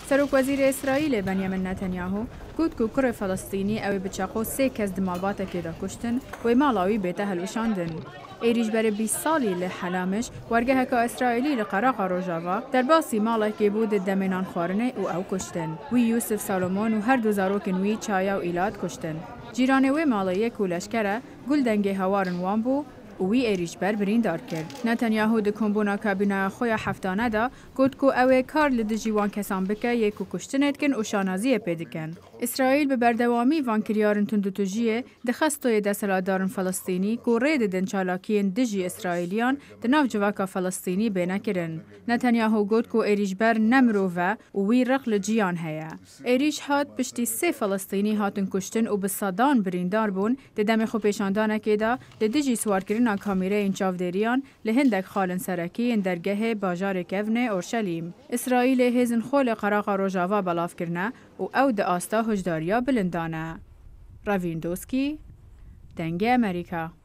سەرۆکوەزیرە ئیسرائیل بەنیامین نەتەنیاهو گوت کو کوڕێ فەڵەستینی ئەوێ بچەقۆ 3 کەس دمالباتێکێدا کوشتن وی ماڵاوی بێتە هەلوشاندن. ئێریشبەرە 20 ساڵی لە حەلامش وەرگەهەکە ئیسرائیلی لە قەراقا ڕۆژاوا دەرباسی ماڵێکی بوو دەمێنان خواردنێ و ئەو کوشتن. وی یوسف سالۆمۆن و هەردوو زارۆکن وی چایا و ئیلات کوشتن. جیرانێ وێ ماڵەیەک و لەشکەرە گول دەنگێ هەوارن وان بوو وی ئێریشبەر بریندار کرد. نەتەنیاهو د کۆبونە کابینەیە خۆیان هەفتانەدا گوت کو ئەوێ کار لە دژی وان کەسان بکە یەک و کوشتنێتکن و شانازیە پێ دکەن. ئیسرائیل بە بەردەوامی ڤانکریارن توندوتوژیە دەخەستۆیە دەسەڵاتدارن فەڵەستینی کو ڕێ دەدەن چالاکیên دژی ئیسرائیلیان د ناو civaka فەڵەستینی بێنەکردن. نەتەنیاهو گوت کو ئێریشبەر نە مرۆڤە و وی ڕق لە جیان هەیە. ئێریش هات پشتی 3 فەڵەستینی هاتن کوشتن و بە سەدان بریندار بوون د دەمێ خۆ پێشاندانەکێدا لە دژی سوارکردنا کامێرەیên çavdêriyan li hindek xalên serekî yên dergehê bajarê kevnê ئورشەلیم. ئیسرائیلê hêzin xwe li qeraqa Rojava belavkirine û ew di asta hojdariya bilindan e. Ravîn Doskî, Dengê Amerîka.